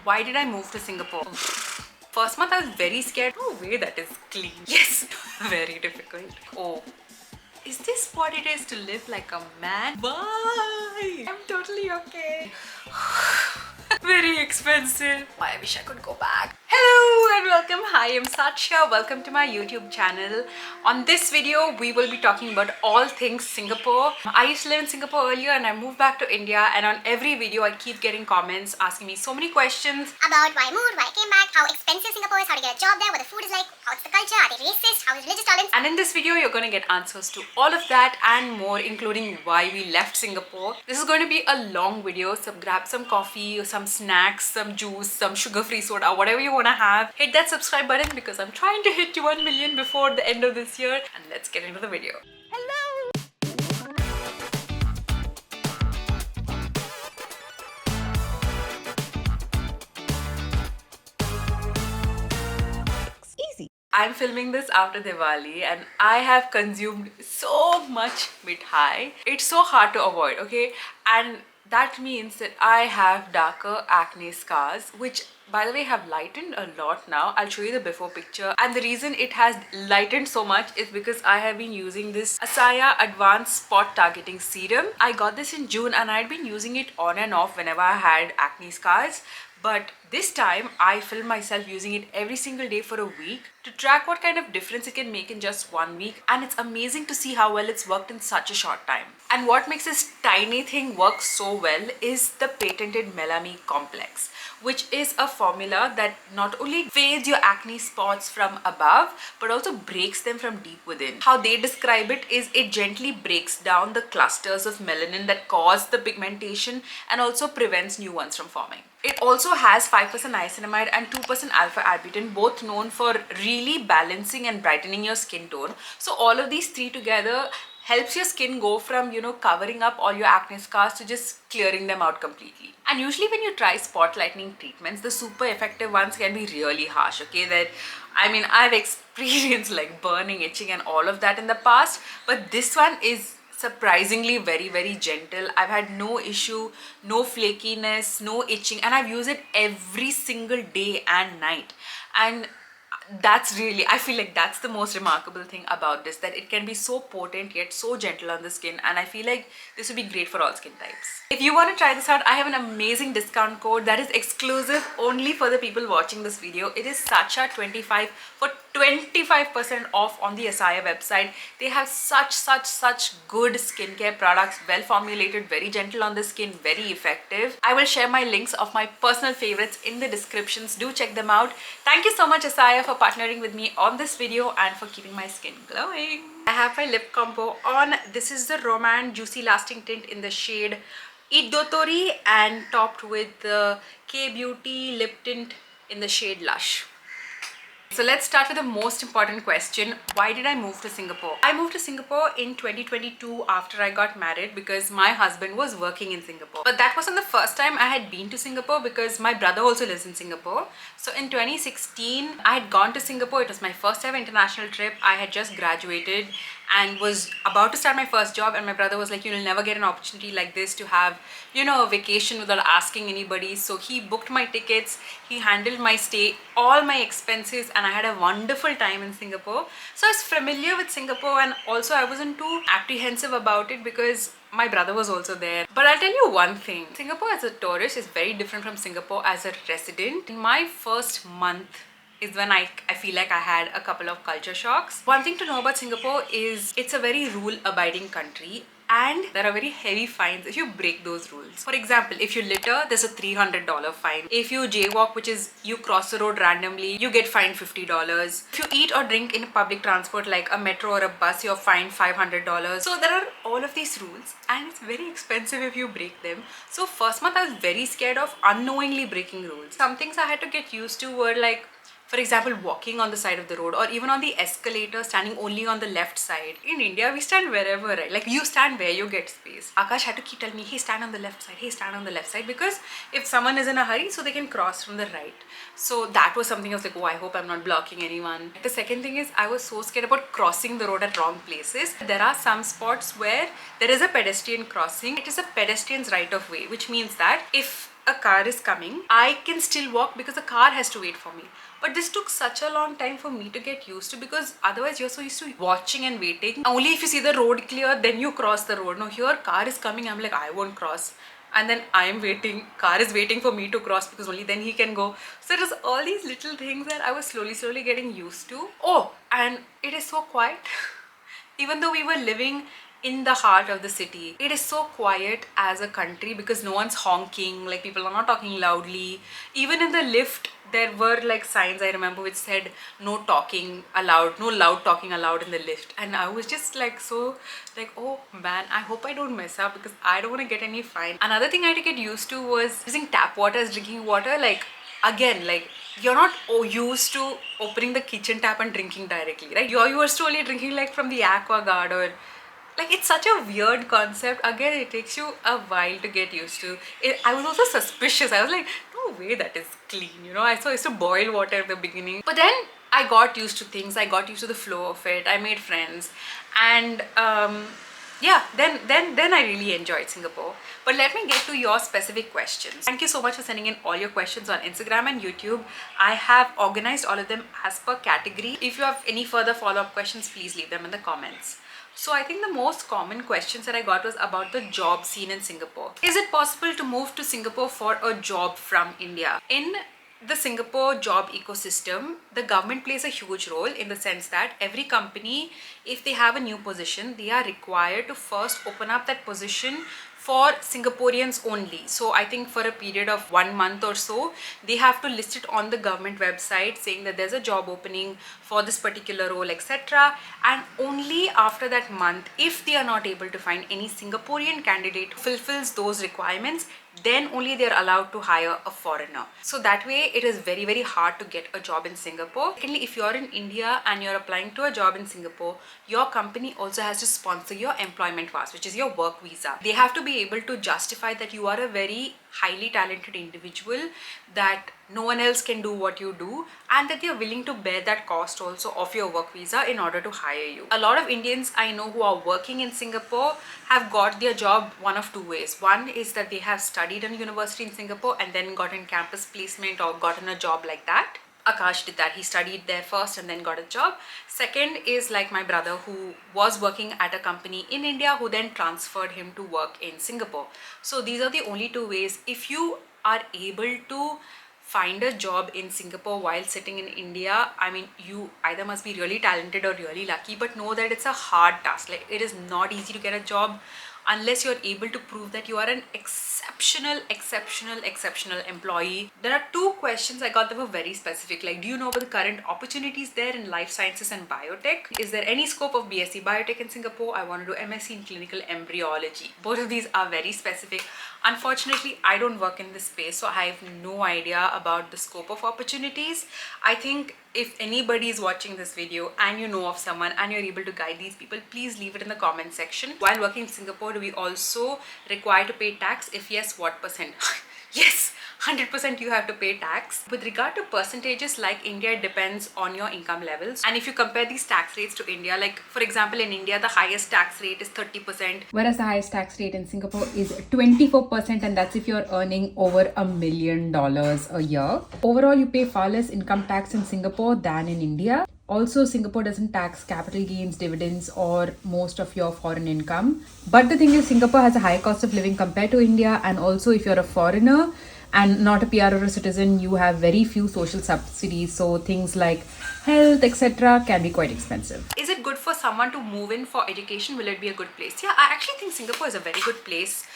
Why did I move to Singapore? First month I was very scared. No way that is clean. Yes, very difficult. Oh, is this what it is to live like a man? Bye! I'm totally okay. Very expensive. I wish I could go back. Hello and welcome. Hi, I'm Satshya. Welcome to my YouTube channel. On this video, we will be talking about all things Singapore. I used to live in Singapore earlier and I moved back to India, and on every video, I keep getting comments asking me so many questions about why I moved, why I came back, how expensive Singapore is, how to get a job there, what the food is like, how's the culture, are they racist, how is religious tolerance. And in this video, you're going to get answers to all of that and more, including why we left Singapore. This is going to be a long video, so grab some coffee or some snacks, some juice, some sugar-free soda, whatever you want to have. Hit that subscribe button because I'm trying to hit 1 million before the end of this year. And let's get into the video. Hello! I'm filming this after Diwali and I have consumed so much mithai. It's so hard to avoid, okay? And that means that I have darker acne scars, which by the way have lightened a lot now. I'll show you the before picture, and the reason it has lightened so much is because I have been using this Asaya Advanced Spot Targeting Serum. I got this in June and I'd been using it on and off whenever I had acne scars. But this time, I filmed myself using it every single day for a week to track what kind of difference it can make in just 1 week. And it's amazing to see how well it's worked in such a short time. And what makes this tiny thing work so well is the patented Melami Complex, which is a formula that not only fades your acne spots from above, but also breaks them from deep within. How they describe it is it gently breaks down the clusters of melanin that cause the pigmentation and also prevents new ones from forming. It also has 5% niacinamide and 2% alpha arbutin, both known for really balancing and brightening your skin tone. So all of these three together helps your skin go from, covering up all your acne scars to just clearing them out completely. And usually when you try spot lightening treatments, the super effective ones can be really harsh, okay? I've experienced like burning, itching and all of that in the past, but this one is surprisingly very gentle. I've had no issue, no flakiness, no itching, and I've used it every single day and night. And that's really, I feel like that's the most remarkable thing about this, that it can be so potent yet so gentle on the skin, and I feel like this would be great for all skin types. If you want to try this out, I have an amazing discount code that is exclusive only for the people watching this video. It is Satshya25 for 25% off on the Asaya website. They have such good skincare products, well formulated, very gentle on the skin, very effective. I will share my links of my personal favorites in the descriptions. Do check them out. Thank you so much, Asaya, for partnering with me on this video and for keeping my skin glowing. I have my lip combo on. This is the Roman Juicy Lasting Tint in the shade Idotori and topped with the K-Beauty Lip Tint in the shade Lush. So let's start with the most important question. Why did I move to Singapore? I moved to Singapore in 2022 after I got married because my husband was working in Singapore. But that wasn't the first time I had been to Singapore because my brother also lives in Singapore. So in 2016, I had gone to Singapore. It was my first ever international trip. I had just graduated and was about to start my first job, and my brother was like, you'll never get an opportunity like this to have, a vacation without asking anybody. So he booked my tickets, he handled my stay, all my expenses, and I had a wonderful time in Singapore. So I was familiar with Singapore, and also I wasn't too apprehensive about it because my brother was also there. But I'll tell you one thing, Singapore as a tourist is very different from Singapore as a resident. In my first month is when I feel like I had a couple of culture shocks. One thing to know about Singapore is it's a very rule-abiding country, and there are very heavy fines if you break those rules. For example, if you litter, there's a $300 fine. If you jaywalk, which is you cross the road randomly, you get fined $50. If you eat or drink in public transport like a metro or a bus, you're fined $500. So there are all of these rules, and it's very expensive if you break them. So first month I was very scared of unknowingly breaking rules. Some things I had to get used to were like, for example, walking on the side of the road, or even on the escalator, standing only on the left side. In India, we stand wherever, right? Like, you stand where you get space. Akash had to keep telling me, hey, stand on the left side, hey, stand on the left side, because if someone is in a hurry, so they can cross from the right. So that was something I was like, oh, I hope I'm not blocking anyone. The second thing is, I was so scared about crossing the road at wrong places. There are some spots where there is a pedestrian crossing. It is a pedestrian's right of way, which means that if a car is coming, I can still walk because the car has to wait for me. But this took such a long time for me to get used to, because otherwise you're so used to watching and waiting. Only if you see the road clear, then you cross the road. No, here car is coming, I'm like, I won't cross. And then I'm waiting, car is waiting for me to cross because only then he can go. So it was all these little things that I was slowly getting used to. Oh, and it is so quiet. Even though we were living in the heart of the city, it is so quiet as a country because no one's honking, like people are not talking loudly. Even in the lift, there were like signs, I remember, which said no talking allowed, no loud talking allowed in the lift. And I was just like, so like, oh man, I hope I don't mess up because I don't want to get any fine. Another thing I had to get used to was using tap water as drinking water. Like, again, like, you're not used to opening the kitchen tap and drinking directly, right? You're used to only drinking like from the aqua guard, or like, it's such a weird concept. Again, it takes you a while to get used to it. I was also suspicious. I was like, no way that is clean, you know. I used to boil water at the beginning, but then I got used to things. I got used to the flow of it. I made friends, and yeah, then I really enjoyed Singapore. But let me get to your specific questions. Thank you so much for sending in all your questions on Instagram and YouTube. I have organized all of them as per category. If you have any further follow-up questions, please leave them in the comments. So I think the most common questions that I got was about the job scene in Singapore. Is it possible to move to Singapore for a job from India? In the Singapore job ecosystem, the government plays a huge role in the sense that every company, if they have a new position, they are required to first open up that position for Singaporeans only. So I think for a period of 1 month or so, they have to list it on the government website saying that there's a job opening for this particular role, etc. And only after that month, if they are not able to find any Singaporean candidate who fulfills those requirements, then only they are allowed to hire a foreigner. So that way it is very hard to get a job in Singapore. Secondly, if you're in India and you're applying to a job in Singapore, your company also has to sponsor your employment pass, which is your work visa. They have to be able to justify that you are a very highly talented individual, that no one else can do what you do, and that they're willing to bear that cost also of your work visa in order to hire you. A lot of Indians I know who are working in Singapore have got their job one of two ways. One is that they have studied in university in Singapore and then gotten campus placement or gotten a job like that. Akash did that. He studied there first and then got a job. Second is like my brother, who was working at a company in India, who then transferred him to work in Singapore. So these are the only two ways. If you are able to find a job in Singapore while sitting in India, I mean, you either must be really talented or really lucky, but know that it's a hard task. Like, it is not easy to get a job unless you're able to prove that you are an exceptional employee. There are two questions I got that were very specific, like, do you know about the current opportunities there in life sciences and biotech? Is there any scope of BSc biotech in Singapore? I want to do MSc in clinical embryology. Both of these are very specific. Unfortunately, I don't work in this space, so I have no idea about the scope of opportunities. I think if anybody is watching this video and you know of someone and you're able to guide these people, please leave it in the comment section. While working in Singapore, do we also require to pay tax? If yes, what percent? Yes, 100% you have to pay tax. With regard to percentages, like India, it depends on your income levels. And if you compare these tax rates to India, like for example, in India, the highest tax rate is 30%. Whereas the highest tax rate in Singapore is 24%, and that's if you're earning over $1 million a year. Overall, you pay far less income tax in Singapore than in India. Also, Singapore doesn't tax capital gains, dividends, or most of your foreign income. But the thing is, Singapore has a higher cost of living compared to India, and also if you're a foreigner and not a PR or a citizen, you have very few social subsidies. So things like health, etc. can be quite expensive. Is it good for someone to move in for education? Will it be a good place? Yeah, I actually think Singapore is a very good place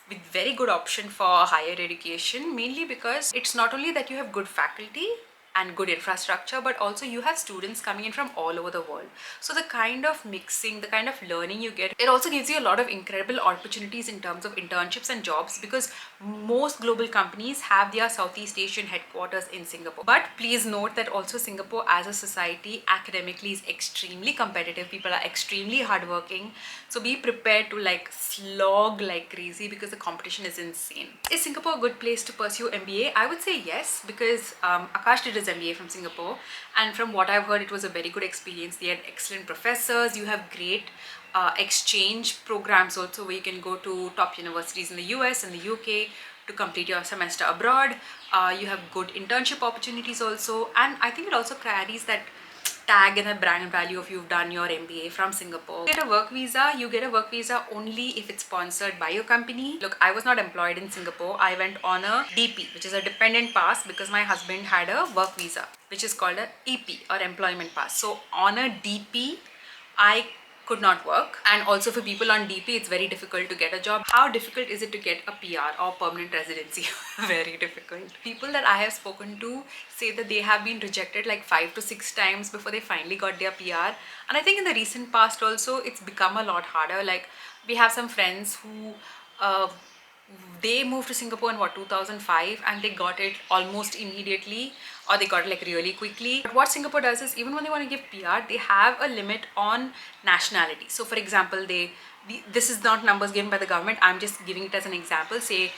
with very good option for higher education, mainly because it's not only that you have good faculty and good infrastructure, but also you have students coming in from all over the world. So the kind of mixing, the kind of learning you get, it also gives you a lot of incredible opportunities in terms of internships and jobs, because most global companies have their Southeast Asian headquarters in Singapore. But please note that also Singapore as a society academically is extremely competitive. People are extremely hardworking. So be prepared to like slog like crazy because the competition is insane. Is Singapore a good place to pursue MBA? I would say yes, because Akash did his MBA from Singapore, and from what I've heard, it was a very good experience. They had excellent professors. You have great exchange programs also, where you can go to top universities in the US and the UK to complete your semester abroad. You have good internship opportunities also, and I think it also carries that tag and a brand value of you've done your MBA from Singapore. You get a work visa. You get a work visa only if it's sponsored by your company. Look, I was not employed in Singapore. I went on a DP, which is a dependent pass, because my husband had a work visa, which is called a EP or employment pass. So on a DP, I could not work, and also for people on DP it's very difficult to get a job. How difficult is it to get a PR or permanent residency? Very difficult. People that I have spoken to say that they have been rejected like 5 to 6 times before they finally got their PR. And I think in the recent past also it's become a lot harder. Like, we have some friends who they moved to Singapore in what, 2005, and they got it almost immediately, or they got it like really quickly. But what Singapore does is, even when they want to give PR, they have a limit on nationality. So for example, this is not numbers given by the government, I'm just giving it as an example. Say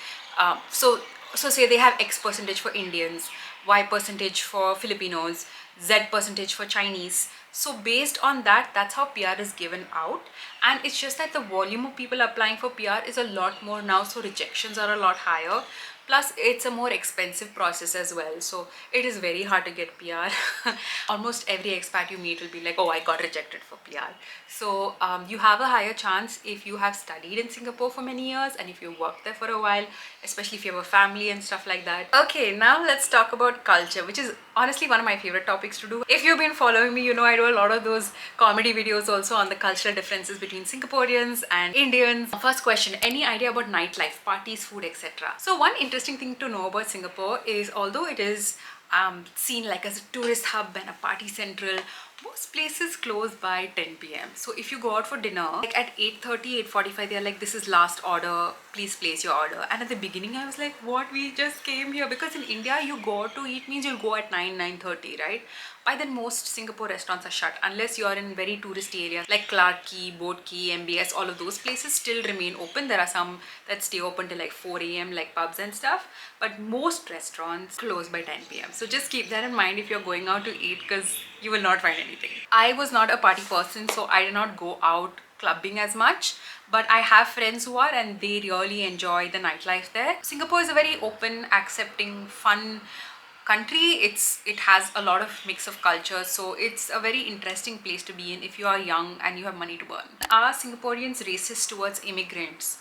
so say they have X percentage for Indians, Y percentage for Filipinos, Z percentage for Chinese. So based on that, that's how PR is given out. And it's just that the volume of people applying for PR is a lot more now, so rejections are a lot higher. Plus it's a more expensive process as well, so it is very hard to get PR. Almost every expat you meet will be like, oh, I got rejected for PR. So you have a higher chance if you have studied in Singapore for many years, and if you worked there for a while, especially if you have a family and stuff like that. Okay, now let's talk about culture, which is honestly one of my favorite topics to do. If you've been following me, you know I do a lot of those comedy videos also on the cultural differences between Singaporeans and Indians. First question, any idea about nightlife, parties, food, etc.? So one interesting thing to know about Singapore is, although it is seen like as a tourist hub and a party central, most places close by 10 p.m. So if you go out for dinner, like at 8:30, 8:45, they're like, this is last order, please place your order. And at the beginning I was like, what, we just came here? Because in India, you go out to eat means you'll go at 9, 9:30, right? By then most Singapore restaurants are shut, unless you're in very touristy areas like Clarke Quay, Boat Quay, MBS. All of those places still remain open. There are some that stay open till like 4 a.m. like pubs and stuff, but most restaurants close by 10 p.m. So just keep that in mind if you're going out to eat, because you will not find anything. I was not a party person, so I did not go out clubbing as much, but I have friends who are, and they really enjoy the nightlife there. Singapore is a very open, accepting, fun country. It has a lot of mix of cultures, so it's a very interesting place to be in if you are young and you have money to burn. Are Singaporeans racist towards immigrants?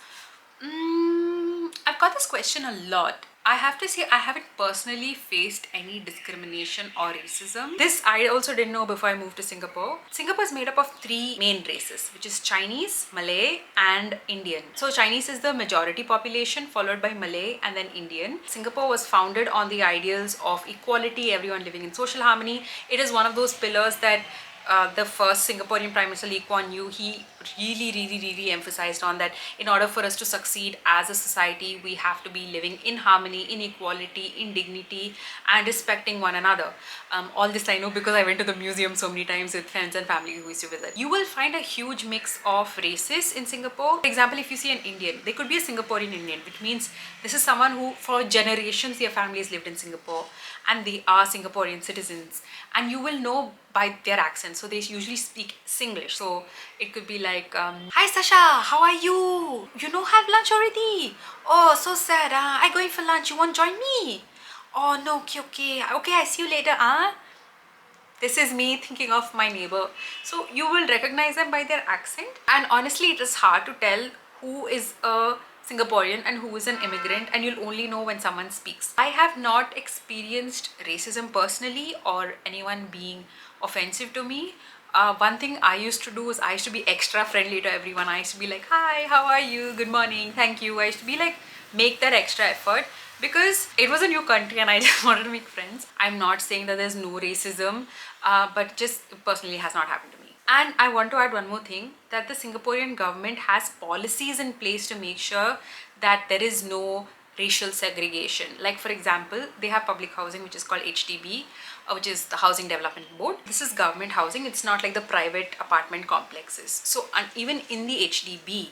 I've got this question a lot. I have to say I haven't personally faced any discrimination or racism. This I also didn't know before I moved to Singapore. Singapore is made up of 3 main races, which is Chinese, Malay and Indian. So Chinese is the majority population, followed by Malay and then Indian. Singapore was founded on the ideals of equality, everyone living in social harmony. It is one of those pillars that the first Singaporean Prime Minister Lee Kuan Yew, he really emphasized on, that in order for us to succeed as a society, we have to be living in harmony, in equality, in dignity, and respecting one another. All this I know because I went to the museum so many times with friends and family who used to visit. You will find a huge mix of races in Singapore. For example, if you see an Indian, they could be a Singaporean Indian, which means this is someone who for generations their family has lived in Singapore and they are Singaporean citizens, and you will know by their accent. So they usually speak Singlish. So it could be like, hi Sasha, how are you? You know, have lunch already? Oh, so sad. I going for lunch. You won't join me? Oh no, okay. I see you later. This is me thinking of my neighbor. So you will recognize them by their accent. And honestly, it is hard to tell who is a Singaporean and who is an immigrant, and you'll only know when someone speaks. I have not experienced racism personally or anyone being offensive to me. One thing I used to do is I used to be extra friendly to everyone. I used to be like, hi, how are you? Good morning, thank you. I used to be like, make that extra effort because it was a new country and I just wanted to make friends. I'm not saying that there's no racism, but just personally has not happened to me. And I want to add one more thing, that the Singaporean government has policies in place to make sure that there is no racial segregation. Like for example, they have public housing which is called HDB, which is the Housing Development Board. This is government housing. It's not like the private apartment complexes. So even in the HDB,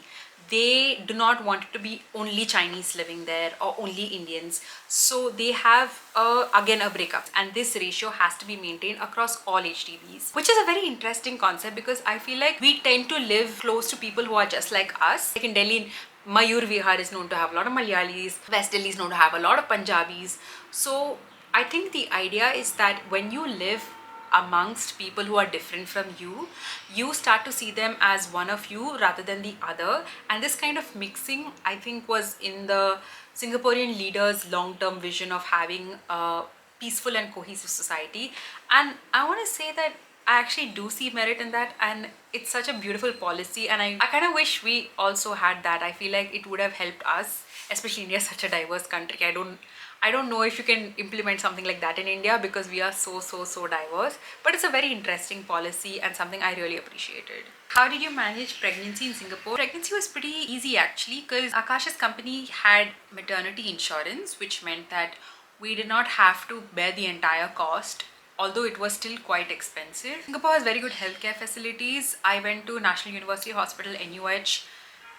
they do not want it to be only Chinese living there or only Indians. So they have again a breakup, and this ratio has to be maintained across all HDBs, which is a very interesting concept because I feel like we tend to live close to people who are just like us. Like in Delhi, Mayur Vihar is known to have a lot of Malayalis. West Delhi is known to have a lot of Punjabis. So I think the idea is that when you live amongst people who are different from you, you start to see them as one of you rather than the other. And this kind of mixing, I think, was in the Singaporean leaders' long-term vision of having a peaceful and cohesive society. And I want to say that I actually do see merit in that, and it's such a beautiful policy, and I kind of wish we also had that. I feel like it would have helped us, especially India is such a diverse country. I don't know if you can implement something like that in India because we are so diverse, but it's a very interesting policy and something I really appreciated. How did you manage pregnancy in Singapore? Pregnancy was pretty easy actually, because Akash's company had maternity insurance, which meant that we did not have to bear the entire cost, although it was still quite expensive. Singapore has very good healthcare facilities. I went to National University Hospital, NUH.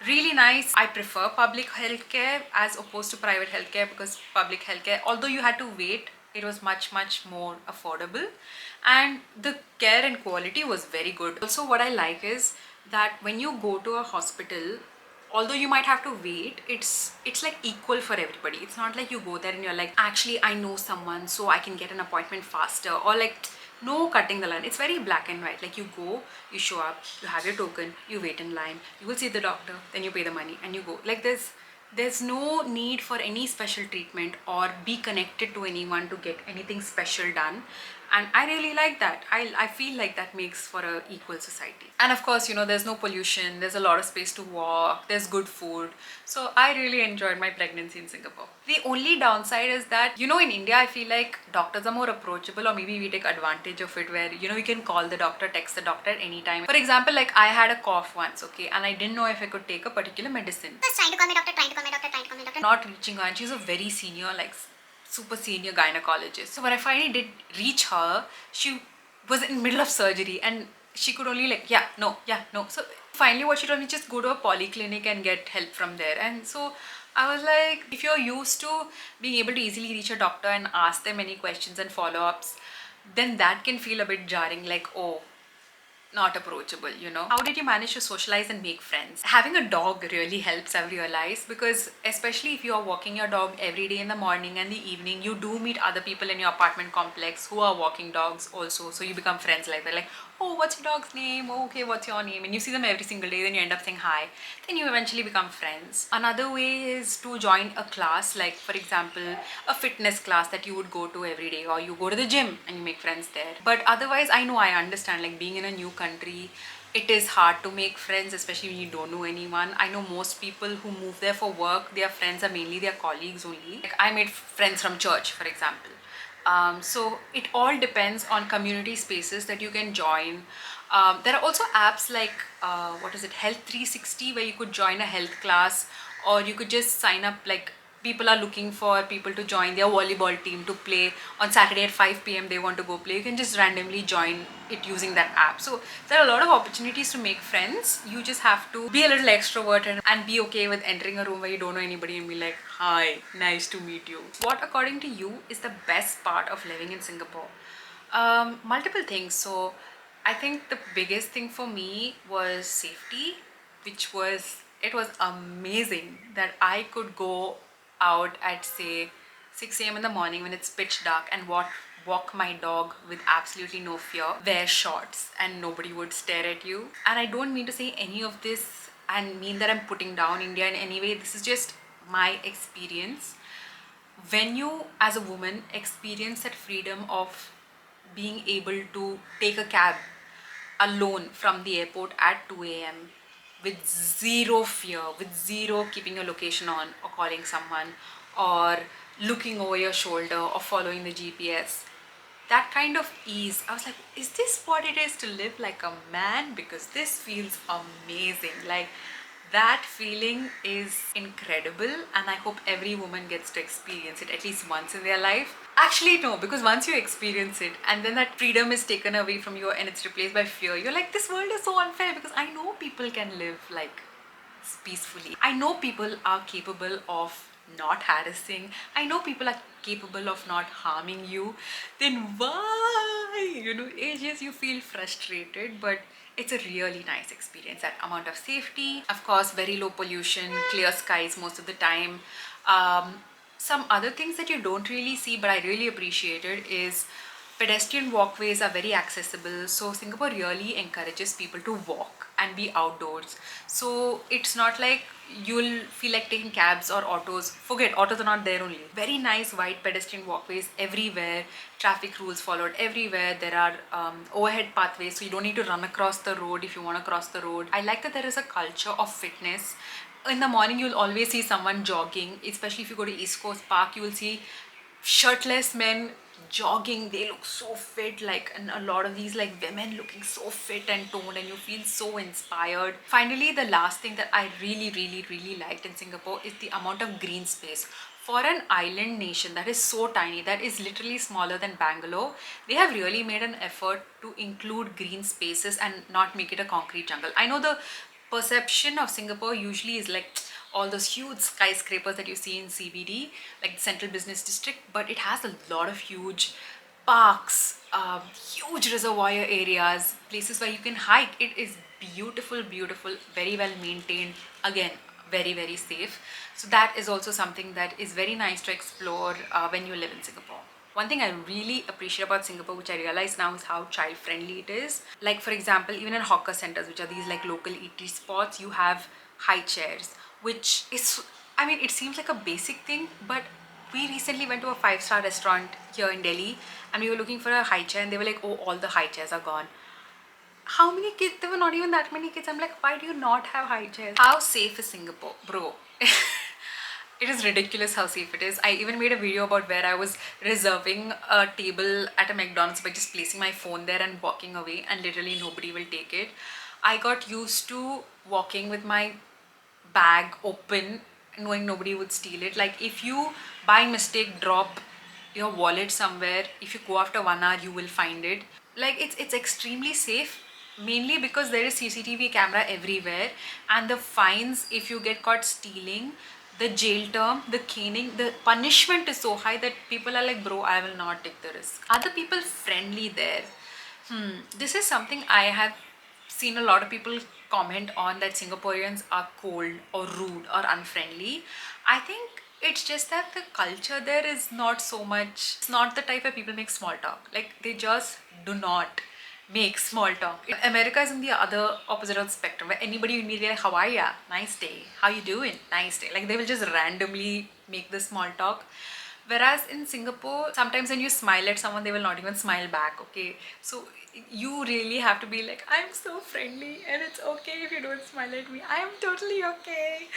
Really nice. I prefer public healthcare as opposed to private healthcare, because public healthcare, although you had to wait, it was much more affordable, and the care and quality was very good. Also, what I like is that when you go to a hospital, although you might have to wait, it's like equal for everybody. It's not like you go there and you're like, actually I know someone so I can get an appointment faster, or like, no cutting the line. It's very black and white. Like, you go, you show up, you have your token, you wait in line, you will see the doctor, then you pay the money and you go. Like, there's no need for any special treatment or be connected to anyone to get anything special done. And I really like that. I feel like that makes for a equal society. And of course, there's no pollution, there's a lot of space to walk, there's good food. So I really enjoyed my pregnancy in Singapore. The only downside is that, in India, I feel like doctors are more approachable, or maybe we take advantage of it, where, you can call the doctor, text the doctor anytime. For example, like, I had a cough once, okay, and I didn't know if I could take a particular medicine. I was trying to call my doctor, trying to call my doctor, trying to call my doctor. Not reaching her, and she's a very senior, like, super senior gynecologist. So when I finally did reach her, she was in the middle of surgery and she could only like, yeah, no. So finally what she told me, just go to a polyclinic and get help from there. And so I was like, if you're used to being able to easily reach a doctor and ask them any questions and follow-ups, then that can feel a bit jarring, like, oh, not approachable. How did you manage to socialize and make friends? Having a dog really helps, I've realized, because especially if you are walking your dog every day in the morning and the evening, you do meet other people in your apartment complex who are walking dogs also. So you become friends like that. Like, oh, what's your dog's name? Oh, okay, what's your name? And you see them every single day, then you end up saying hi. Then you eventually become friends. Another way is to join a class, like, for example, a fitness class that you would go to every day, or you go to the gym and you make friends there. But otherwise, I know, I understand, like, being in a new country, it is hard to make friends, especially when you don't know anyone. I know most people who move there for work, their friends are mainly their colleagues only. Like, I made friends from church, for example. So it all depends on community spaces that you can join. There are also apps like, what is it, Health 360, where you could join a health class, or you could just sign up, like, people are looking for people to join their volleyball team to play on Saturday at 5 p.m. they want to go play. You can just randomly join it using that app. So there are a lot of opportunities to make friends. You just have to be a little extroverted and be okay with entering a room where you don't know anybody and be like, hi, nice to meet you. What, according to you, is the best part of living in Singapore? Multiple things. So I think the biggest thing for me was safety, which was, it was amazing that I could go out at, say, 6 a.m. in the morning when it's pitch dark and walk my dog with absolutely no fear, wear shorts, and nobody would stare at you. And I don't mean to say any of this and mean that I'm putting down India in any way. This is just my experience. When you, as a woman, experience that freedom of being able to take a cab alone from the airport at 2 a.m. with zero fear, with zero keeping your location on or calling someone or looking over your shoulder or following the GPS, that kind of ease, I was like, is this what it is to live like a man? Because this feels amazing. Like, that feeling is incredible, and I hope every woman gets to experience it at least once in their life. Actually, no, because once you experience it and then that freedom is taken away from you and it's replaced by fear, you're like, this world is so unfair. Because I know people can live like peacefully. I know people are capable of not harassing. I know people are capable of not harming you. Then why? Ages you feel frustrated, but It's a really nice experience. That amount of safety, of course, very low pollution, clear skies most of the time. um, some other things that you don't really see but I really appreciated is pedestrian walkways are very accessible. So Singapore really encourages people to walk and be outdoors. So it's not like you'll feel like taking cabs or autos. Forget, autos are not there only. Very nice wide pedestrian walkways everywhere. Traffic rules followed everywhere. There are overhead pathways, so you don't need to run across the road if you want to cross the road. I like that there is a culture of fitness. In the morning you'll always see someone jogging, especially if you go to East Coast Park. You will see shirtless men jogging. They look so fit, like, and a lot of these like women looking so fit and toned, and you feel so inspired. Finally, the last thing that I really liked in Singapore is the amount of green space. For an island nation that is so tiny, that is literally smaller than Bangalore, they have really made an effort to include green spaces and not make it a concrete jungle. I know the perception of Singapore usually is like all those huge skyscrapers that you see in CBD, like the Central Business District, but it has a lot of huge parks, huge reservoir areas, places where you can hike. It is beautiful, very well maintained. Again, very safe. So that is also something that is very nice to explore when you live in Singapore. One thing I really appreciate about Singapore, which I realize now, is how child friendly it is. Like, for example, even in hawker centers, which are these like local eatery spots, you have high chairs, which is, I mean, it seems like a basic thing, but we recently went to a five-star restaurant here in Delhi and we were looking for a high chair and they were like, oh, all the high chairs are gone. How many kids? There were not even that many kids. I'm like, why do you not have high chairs? How safe is Singapore? Bro. It is ridiculous how safe it is. I even made a video about where I was reserving a table at a McDonald's by just placing my phone there and walking away, and literally nobody will take it. I got used to walking with my bag open, knowing nobody would steal it. Like, if you by mistake drop your wallet somewhere, if you go after 1 hour, you will find it. Like, it's extremely safe, mainly because there is CCTV camera everywhere, and the fines if you get caught stealing, the jail term, the caning, the punishment is so high that people are like, bro, I will not take the risk. Are the people friendly there? This is something I have seen a lot of people comment on, that Singaporeans are cold or rude or unfriendly. I think it's just that the culture there is not so much, it's not the type where people make small talk. Like, they just do not make small talk. America is in the other opposite of the spectrum, where anybody will be like, how are ya? Nice day. How you doing? Nice day. Like, they will just randomly make the small talk. Whereas in Singapore, sometimes when you smile at someone, they will not even smile back, okay? So you really have to be like, I'm so friendly and it's okay if you don't smile at me. I am totally okay.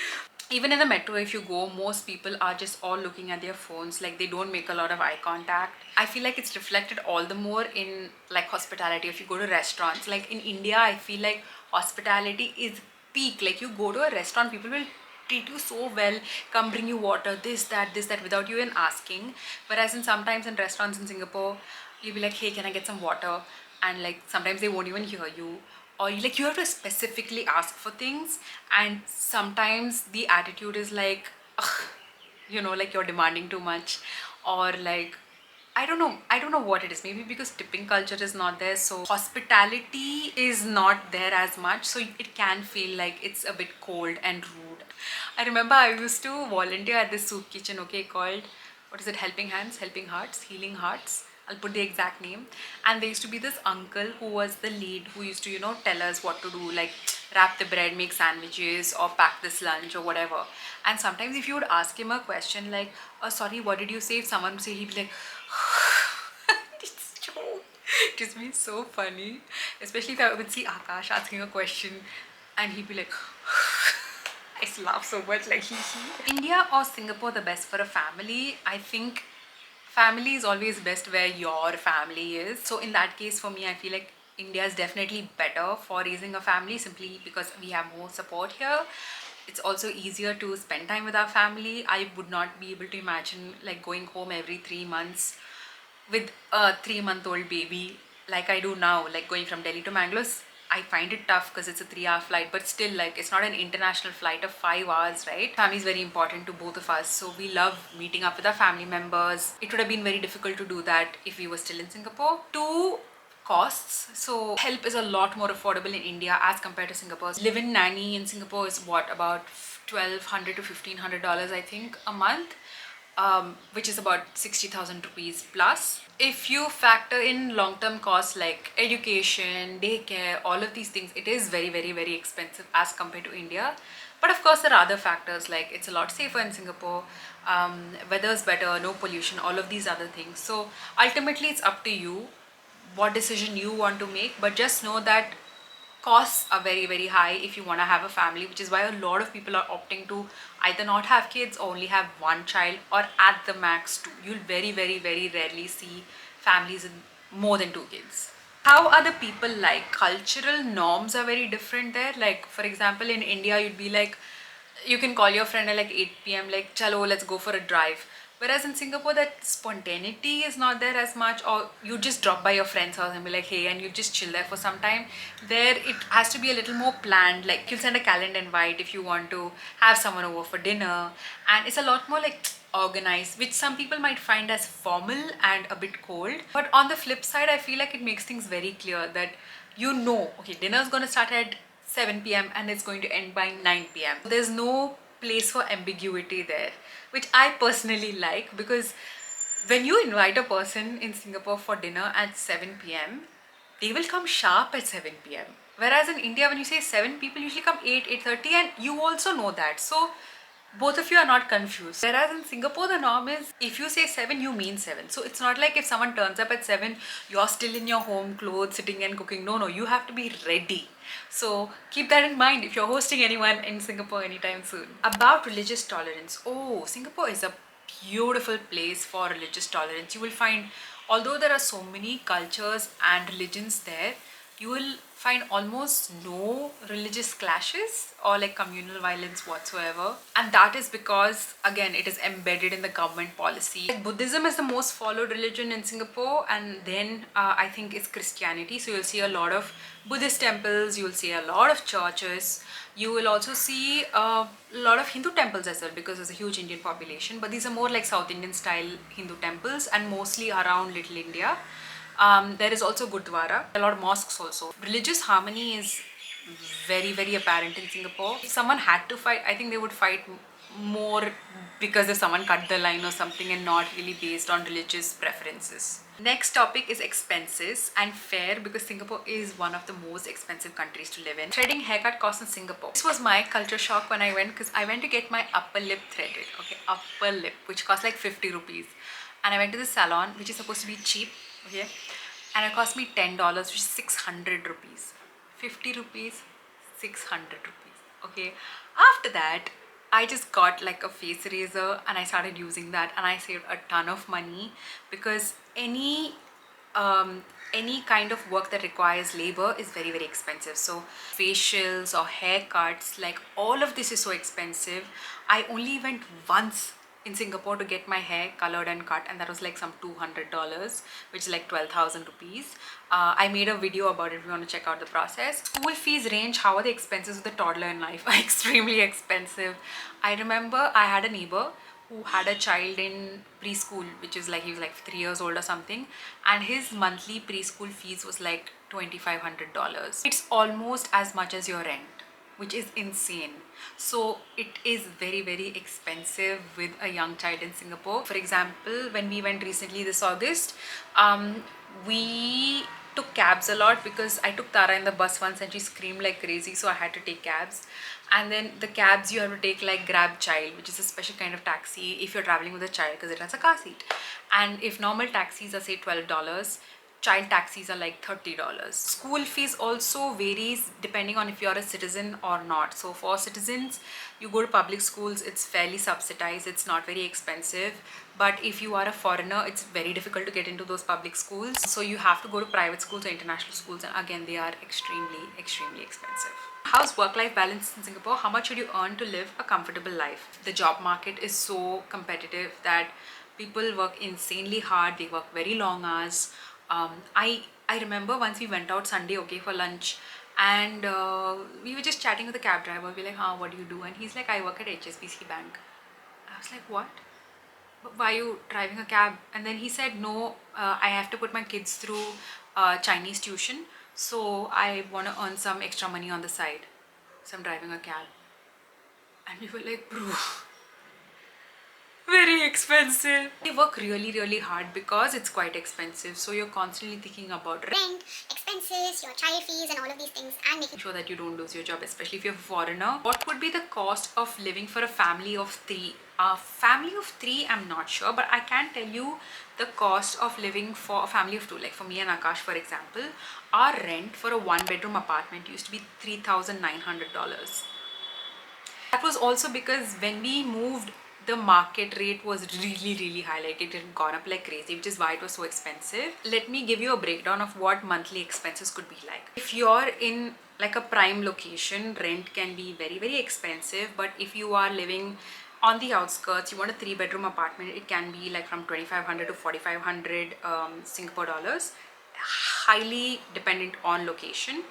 Even in the metro, if you go, most people are just all looking at their phones. Like, they don't make a lot of eye contact. I feel like it's reflected all the more in like hospitality. If you go to restaurants, like in India, I feel like hospitality is peak. Like, you go to a restaurant, people will treat you so well, come bring you water, this that without you even asking. Whereas in sometimes in restaurants in Singapore, you'll be like, hey, can I get some water? And like, sometimes they won't even hear you, or you have to specifically ask for things. And sometimes the attitude is like, ugh, like you're demanding too much, or like, I don't know what it is. Maybe because tipping culture is not there, so hospitality is not there as much, so it can feel like it's a bit cold and rude. I remember I used to volunteer at this soup kitchen, okay, called, what is it, Helping Hands, Helping Hearts, Healing Hearts, I'll put the exact name. And there used to be this uncle who was the lead, who used to, tell us what to do, like wrap the bread, make sandwiches, or pack this lunch or whatever. And sometimes if you would ask him a question like, oh, sorry, what did you say? If someone would say, he'd be like, it's true. It just be so funny. Especially if I would see Akash asking a question and he'd be like, I used to laugh so much, like, India or Singapore the best for a family? I think family is always best where your family is. So in that case, for me, I feel like India is definitely better for raising a family, simply because we have more support here. It's also easier to spend time with our family. I would not be able to imagine like going home every 3 months with a 3-month-old baby like I do now. Like, going from Delhi to Mangalore, I find it tough because it's a 3-hour flight, but still, like, it's not an international flight of 5 hours, right? Family is very important to both of us, so we love meeting up with our family members. It would have been very difficult to do that if we were still in Singapore. Two, costs. So help is a lot more affordable in India as compared to Singapore. Live-in nanny in Singapore is what, about $1,200 to $1,500 I think a month, which is about 60,000 rupees plus. If you factor in long-term costs like education, daycare, all of these things, it is very expensive as compared to India. But of course, there are other factors like it's a lot safer in Singapore, weather's better, no pollution, all of these other things. So ultimately, it's up to you what decision you want to make, but just know that costs are very high if you want to have a family, which is why a lot of people are opting to either not have kids or only have one child, or at the max two. You'll very rarely see families with more than two kids. How are the people like? Cultural norms are very different there. Like for example, in India you'd be like, you can call your friend at like 8 p.m. like, chalo, let's go for a drive. Whereas in Singapore, that spontaneity is not there as much, or you just drop by your friend's house and be like, hey, and you just chill there for some time. There, it has to be a little more planned. Like, you'll send a calendar invite if you want to have someone over for dinner, and it's a lot more like organized, which some people might find as formal and a bit cold. But on the flip side, I feel like it makes things very clear that okay, dinner is going to start at 7 p.m. and it's going to end by 9 p.m. There's no place for ambiguity there, which I personally like, because when you invite a person in Singapore for dinner at 7 p.m., they will come sharp at 7 p.m. Whereas in India, when you say 7, people usually come 8, 8:30, and you also know that. So both of you are not confused. Whereas in Singapore, the norm is if you say 7, you mean 7. So it's not like if someone turns up at 7, you're still in your home clothes, sitting and cooking. No, you have to be ready. So keep that in mind if you're hosting anyone in Singapore anytime soon. About religious tolerance. Oh, Singapore is a beautiful place for religious tolerance. You will find, although there are so many cultures and religions there, you will find almost no religious clashes or like communal violence whatsoever. And that is because, again, it is embedded in the government policy. Like Buddhism is the most followed religion in Singapore, and then I think it's Christianity. So you'll see a lot of Buddhist temples, you'll see a lot of churches. You will also see a lot of Hindu temples as well, because there's a huge Indian population. But these are more like South Indian style Hindu temples, and mostly around Little India. There is also Gurdwara, a lot of mosques also. Religious harmony is very apparent in Singapore. If someone had to fight, I think they would fight more because if someone cut the line or something, and not really based on religious preferences. Next topic is expenses and fare, because Singapore is one of the most expensive countries to live in. Threading haircut costs in Singapore. This was my culture shock when I went, because I went to get my upper lip threaded. Okay, upper lip, which cost like 50 rupees. And I went to the salon, which is supposed to be cheap, okay, and it cost me $10, which is 600 rupees. 50 rupees, 600 rupees, okay. After that, I just got like a face razor and I started using that, and I saved a ton of money, because any kind of work that requires labor is very expensive. So facials or haircuts, like all of this is so expensive. I only went once in Singapore to get my hair colored and cut, and that was like some $200, which is like 12,000 rupees. I made a video about it if you want to check out the process. School fees range. How are the expenses of the toddler in life? Are extremely expensive. I remember I had a neighbor who had a child in preschool, which is like, he was like 3 years old or something, and his monthly preschool fees was like $2,500. It's almost as much as your rent, which is insane. So it is very expensive with a young child in Singapore. For example, when we went recently this August, we took cabs a lot, because I took Tara in the bus once and she screamed like crazy, so I had to take cabs. And then the cabs you have to take like Grab Child, which is a special kind of taxi if you're traveling with a child, because it has a car seat. And if normal taxis are say $12, child taxis are like $30. School fees also varies depending on if you're a citizen or not. So for citizens, you go to public schools, it's fairly subsidized, it's not very expensive. But if you are a foreigner, it's very difficult to get into those public schools. So you have to go to private schools or international schools, and again, they are extremely expensive. How's work-life balance in Singapore? How much should you earn to live a comfortable life? The job market is so competitive that people work insanely hard. They work very long hours. I remember once we went out Sunday, okay, for lunch, and we were just chatting with the cab driver. We're like, what do you do? And he's like, I work at HSBC Bank. I was like, what? why are you driving a cab? And then he said, no, I have to put my kids through Chinese tuition, so I want to earn some extra money on the side, so I'm driving a cab. And we were like, bro, very expensive. They work really, really hard because it's quite expensive, so you're constantly thinking about rent, expenses, your child fees, and all of these things, and making sure that you don't lose your job, especially if you're a foreigner. What would be the cost of living for a family of three? A family of three, I'm not sure, but I can tell you the cost of living for a family of two. Like for me and Akash, for example, our rent for a one-bedroom apartment used to be $3,900. That was also because when we moved, the market rate was really, really high. Like it had gone up like crazy, which is why it was so expensive. Let me give you a breakdown of what monthly expenses could be like. If you're in like a prime location, rent can be very, very expensive. But if you are living on the outskirts, you want a 3-bedroom apartment, it can be like from 2,500 to 4,500 Singapore dollars, highly dependent on location.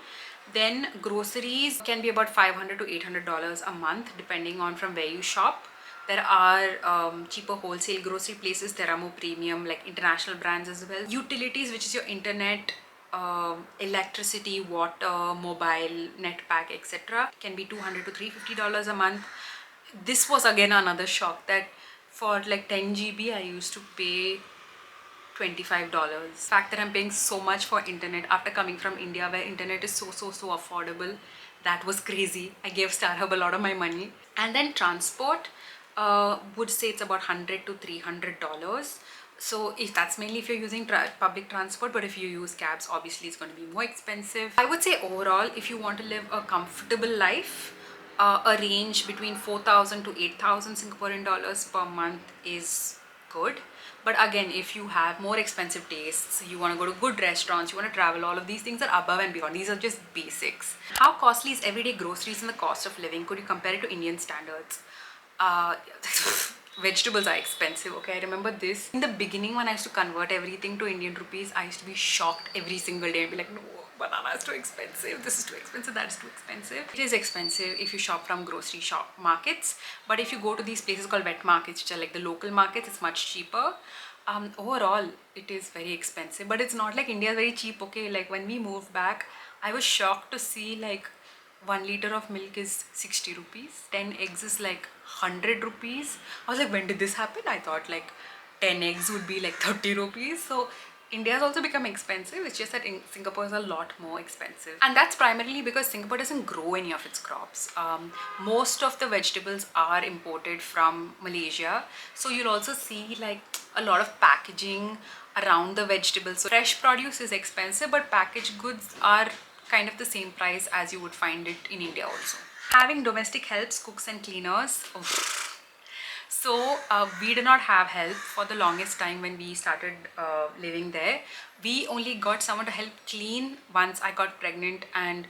Then groceries can be about $500 to $800 a month depending on from where you shop. There are cheaper wholesale grocery places. There are more premium like international brands as well. Utilities, which is your internet, electricity, water, mobile, net pack, etc., can be $200 to $350 a month. This was again another shock that for like 10 GB I used to pay $25. Fact that I'm paying so much for internet after coming from India where internet is so affordable, that was crazy. I gave StarHub a lot of my money. And then transport, would say it's about $100 to $300. So if that's mainly if you're using public transport, but if you use cabs, obviously it's going to be more expensive. I would say overall, if you want to live a comfortable life, a range between 4,000 to 8,000 Singaporean dollars per month is good. But again, if you have more expensive tastes, you want to go to good restaurants, you want to travel, all of these things are above and beyond. These are just basics. How costly is everyday groceries and the cost of living? Could you compare it to Indian standards? uh Vegetables are expensive. Okay, I remember this in the beginning when I used to convert everything to Indian rupees. I used to be shocked every single day and be like, no, banana is too expensive, this is too expensive, that is too expensive. It is expensive if you shop from grocery shop markets, but if you go to these places called wet markets, which are like the local markets, it's much cheaper. Overall it is very expensive, but it's not like India is very cheap. Okay, like when we moved back, I was shocked to see like 1 liter of milk is 60 rupees, 10 eggs is like 100 rupees. I was like, when did this happen? I thought like 10 eggs would be like 30 rupees. So India has also become expensive. It's just that in Singapore is a lot more expensive, and that's primarily because Singapore doesn't grow any of its crops. Most of the vegetables are imported from Malaysia, so you'll also see like a lot of packaging around the vegetables. So fresh produce is expensive, but packaged goods are kind of the same price as you would find it in India also. Having domestic helps, cooks and cleaners. Oof. So we did not have help for the longest time when we started living there. We only got someone to help clean once I got pregnant and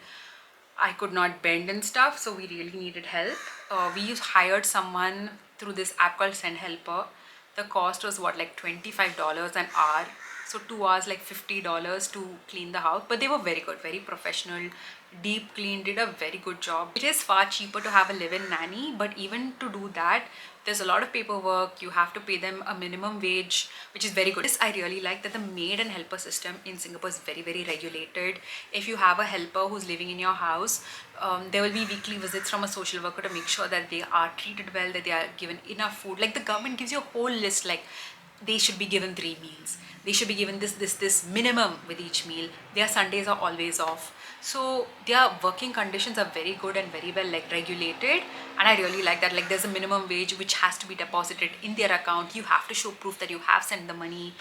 I could not bend and stuff, so we really needed help. We hired someone through this app called Send Helper. The cost was what, like $25 an hour. So 2 hours, like $50 to clean the house. But they were very good, very professional, deep clean, did a very good job. It is far cheaper to have a live-in nanny, but even to do that, there's a lot of paperwork. You have to pay them a minimum wage, which is very good. This I really like, that the maid and helper system in Singapore is very, very regulated. If you have a helper who's living in your house, there will be weekly visits from a social worker to make sure that they are treated well, that they are given enough food. Like the government gives you a whole list, like they should be given 3 meals, they should be given this minimum with each meal, their Sundays are always off. So their working conditions are very good and very well like regulated, and I really like that. Like there's a minimum wage which has to be deposited in their account. You have to show proof that you have sent the money.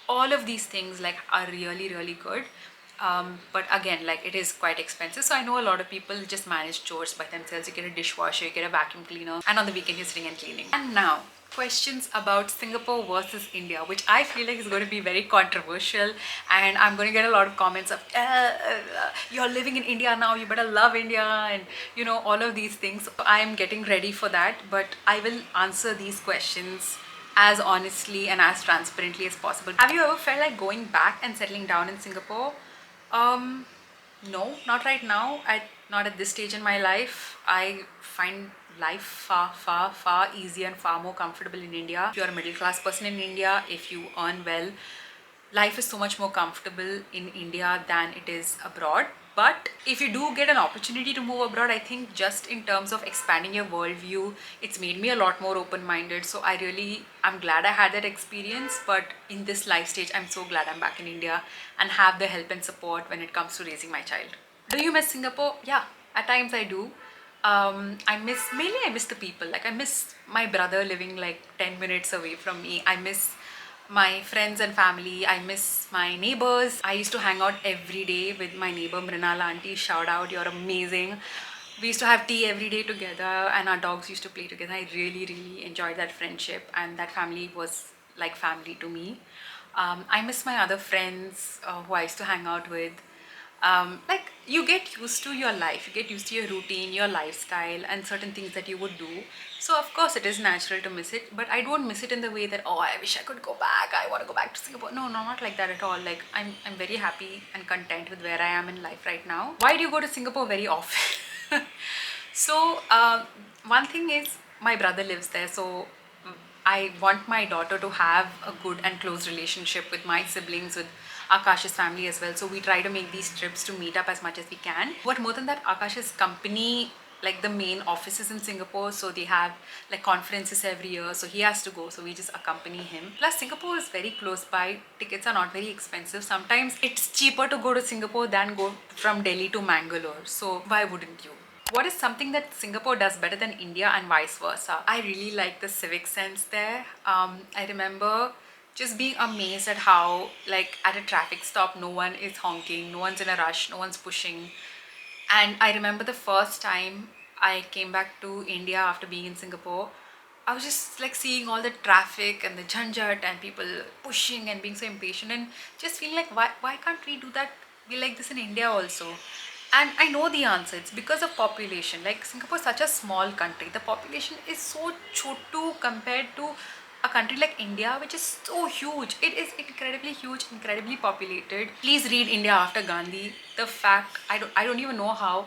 All of these things like are really, really good. But again, like it is quite expensive. So I know a lot of people just manage chores by themselves. You get a dishwasher, you get a vacuum cleaner, and on the weekend you're sitting and cleaning. And now questions about Singapore versus India, which I feel like is going to be very controversial, and I'm going to get a lot of comments of you're living in India now, you better love India, and you know, all of these things. So I'm getting ready for that, but I will answer these questions as honestly and as transparently as possible. Have you ever felt like going back and settling down in Singapore? No, not right now. Not at this stage in my life. I find life far easier and far more comfortable in India. If you're a middle class person in India, if you earn well, life is so much more comfortable in India than it is abroad. But if you do get an opportunity to move abroad, I think just in terms of expanding your worldview, it's made me a lot more open-minded. So I'm glad I had that experience. But in this life stage, I'm so glad I'm back in India and have the help and support when it comes to raising my child. Do you miss Singapore? Yeah, at times I do. I miss the people. Like, I miss my brother living like 10 minutes away from me. I miss my friends and family. I miss my neighbors. I used to hang out every day with my neighbor Mrinala auntie. Shout out, you're amazing. We used to have tea every day together and our dogs used to play together. I really enjoyed that friendship, and that family was like family to me. I miss my other friends who I used to hang out with. Like, you get used to your life, you get used to your routine, your lifestyle, and certain things that you would do. So of course it is natural to miss it, but I don't miss it in the way that, oh, I wish I could go back, I want to go back to Singapore. No, not like that at all. Like, I'm very happy and content with where I am in life right now. Why do you go to Singapore very often? So one thing is, my brother lives there, so I want my daughter to have a good and close relationship with my siblings, with Akash's family as well. So we try to make these trips to meet up as much as we can. But more than that, Akash's company, like the main office is in Singapore, so they have like conferences every year, so he has to go, so we just accompany him. Plus Singapore is very close by, tickets are not very expensive. Sometimes it's cheaper to go to Singapore than go from Delhi to Mangalore, so why wouldn't you? What is something that Singapore does better than India and vice versa? I really like the civic sense there. I remember just being amazed at how, like, at a traffic stop, no one is honking, no one's in a rush, no one's pushing. And I remember the first time I came back to India after being in Singapore, I was just like seeing all the traffic and the jhanjat and people pushing and being so impatient, and just feeling like, why can't we do that, be like this in India also? And I know the answer. It's because of population. Like, Singapore is such a small country. The population is so chotu compared to a country like India, which is so huge. It is incredibly huge, incredibly populated. Please read India After Gandhi. The fact, I don't even know how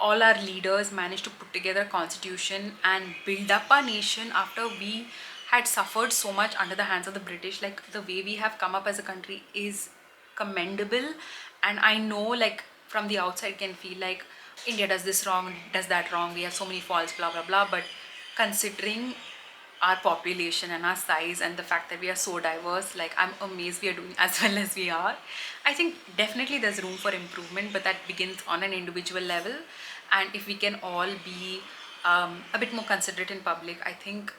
all our leaders managed to put together a constitution and build up our nation after we had suffered so much under the hands of the British. Like, the way we have come up as a country is commendable. And I know, like, from the outside can feel like India does this wrong, does that wrong, we have so many faults, blah blah blah. But considering our population and our size and the fact that we are so diverse, like, I'm amazed we are doing as well as we are. I think definitely there's room for improvement, but that begins on an individual level. And if we can all be a bit more considerate in public, I think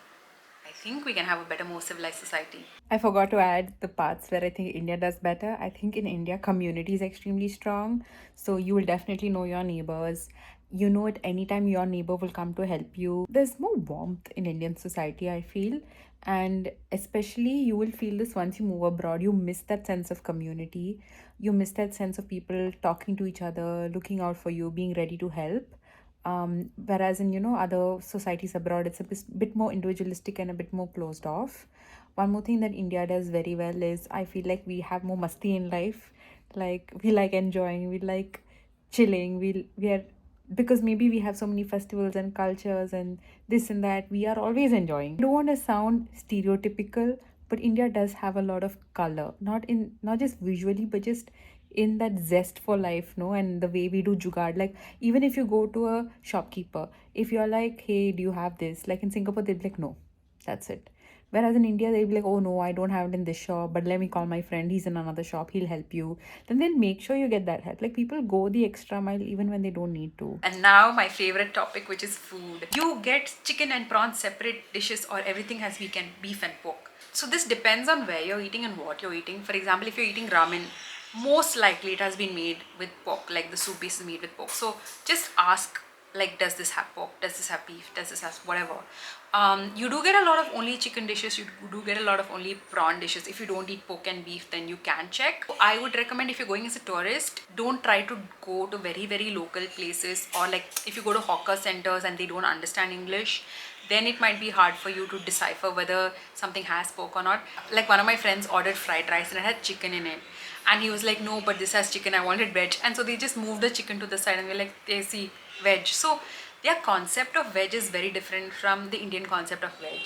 we can have a better, more civilized society. I forgot to add the parts where I think India does better. I think in India, community is extremely strong. So you will definitely know your neighbors. You know, at any time your neighbor will come to help you. There's more warmth in Indian society, I feel. And especially you will feel this once you move abroad. You miss that sense of community. You miss that sense of people talking to each other, looking out for you, being ready to help. Whereas in, other societies abroad, it's a bit more individualistic and a bit more closed off. One more thing that India does very well is, I feel like we have more masti in life. Like, we like enjoying, we like chilling, we are, because maybe we have so many festivals and cultures and this and that, we are always enjoying. I don't want to sound stereotypical, but India does have a lot of color, not just visually, but just in that zest for life, no? And the way we do jugaad, like, even if you go to a shopkeeper, if you're like, hey, do you have this, like in Singapore they'd be like, no, that's it. Whereas in India they'd be like, oh no, I don't have it in this shop, but let me call my friend, he's in another shop, he'll help you. Then they'll make sure you get that help. Like, people go the extra mile even when they don't need to. And now my favorite topic, which is food. You get chicken and prawns separate dishes, or everything has weekend beef and pork. So this depends on where you're eating and what you're eating. For example, if you're eating ramen, most likely it has been made with pork, like the soup base is made with pork. So just ask, like, does this have pork, does this have beef, does this have whatever. You do get a lot of only chicken dishes, you do get a lot of only prawn dishes. If you don't eat pork and beef, then you can check. I would recommend, if you're going as a tourist, don't try to go to very local places, or like if you go to hawker centers and they don't understand English, then it might be hard for you to decipher whether something has pork or not. Like, one of my friends ordered fried rice and it had chicken in it, and he was like, no, but this has chicken, I wanted veg. And so they just moved the chicken to the side and we're like, they see veg. So Their concept of veg is very different from the Indian concept of veg.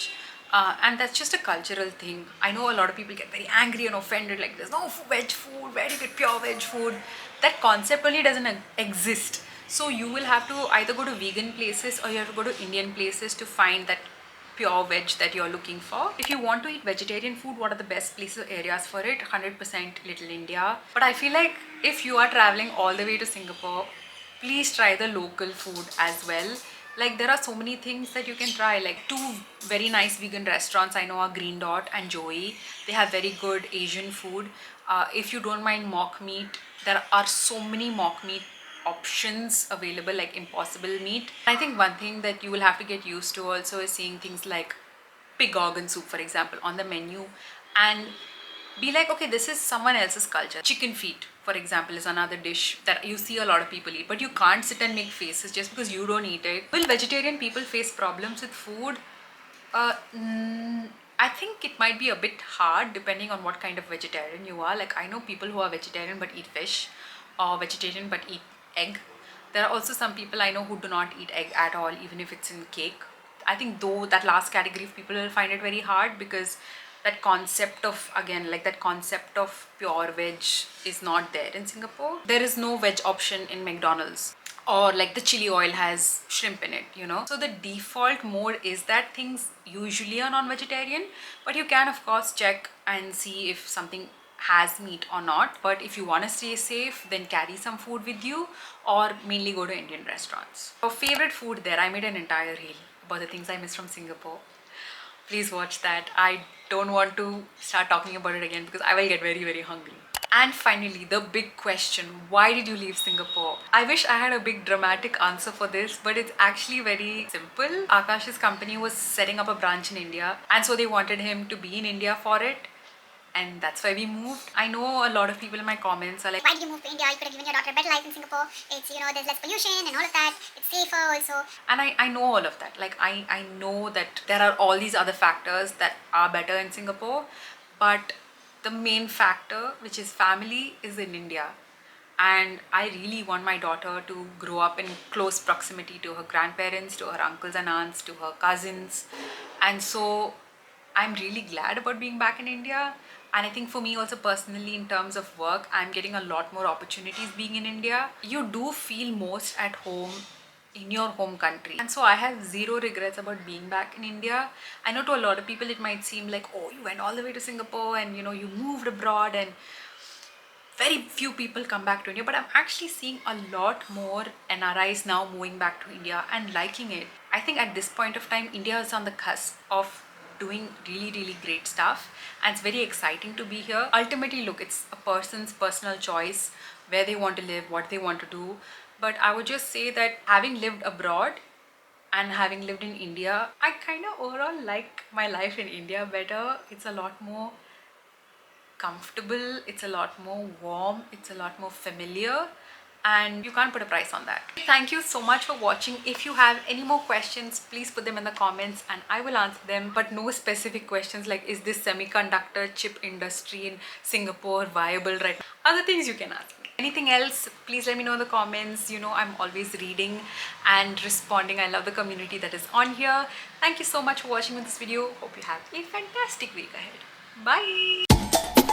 And that's just a cultural thing. I know a lot of people get very angry and offended, like there's no veg food, where do you get pure veg food? That concept really doesn't exist. So you will have to either go to vegan places or you have to go to Indian places to find that pure veg that you're looking for. If you want to eat vegetarian food, what are the best places or areas for it? 100% Little India. But I feel like if you are traveling all the way to Singapore, please try the local food as well. Like there are so many things that you can try. Like two very nice vegan restaurants I know are Green Dot and Joey. They have very good Asian food. If you don't mind mock meat, there are so many mock meat options available, like impossible meat. I think one thing that you will have to get used to also is seeing things like pig organ soup, for example, on the menu, and be like, okay, this is someone else's culture. Chicken feet, for example, is another dish that you see a lot of people eat, but you can't sit and make faces just because you don't eat it. Will vegetarian people face problems with food? I think it might be a bit hard depending on what kind of vegetarian you are. Like I know people who are vegetarian but eat fish, or vegetarian but eat egg. There are also some people I know who do not eat egg at all, even if it's in cake. I think though that last category of people will find it very hard because that concept of, again, like that concept of pure veg is not there in Singapore. There is no veg option in McDonald's, or like the chili oil has shrimp in it, you know. So the default mode is that things usually are non-vegetarian, but you can of course check and see if something has meat or not. But if you want to stay safe, then carry some food with you or mainly go to Indian restaurants. For favorite food there, I made an entire reel about the things I miss from Singapore. Please watch that. I don't want to start talking about it again because I will get very, very hungry. And finally, the big question, why did you leave Singapore? I wish I had a big dramatic answer for this, but it's actually very simple. Akash's company was setting up a branch in India, and so they wanted him to be in India for it. And that's why we moved. I know a lot of people in my comments are like, Why did you move to India? You could have given your daughter a better life in Singapore. It's, there's less pollution and all of that. It's safer also. and I know all of that. Like I know that there are all these other factors that are better in Singapore, but the main factor, which is family, is in India. And I really want my daughter to grow up in close proximity to her grandparents, to her uncles and aunts, to her cousins. And so I'm really glad about being back in India. And I think for me also personally, in terms of work, I'm getting a lot more opportunities being in India. You do feel most at home in your home country, and so I have zero regrets about being back in India. I know to a lot of people it might seem like, oh, you went all the way to Singapore and you moved abroad, and very few people come back to India, but I'm actually seeing a lot more NRIs now moving back to India and liking it. I think at this point of time, India is on the cusp of doing really, really great stuff, and it's very exciting to be here. Ultimately, look, it's a person's personal choice where they want to live, what they want to do. But I would just say that having lived abroad and having lived in India, I kind of overall like my life in India better. It's a lot more comfortable, it's a lot more warm, it's a lot more familiar, and you can't put a price on that. Thank you so much for watching. If you have any more questions, please put them in the comments and I will answer them, but no specific questions like, is this semiconductor chip industry in Singapore viable right now? Other things you can ask me. Anything else, please let me know in the comments. I'm always reading and responding. I love the community that is on here. Thank you so much for watching this video. Hope you have a fantastic week ahead. Bye.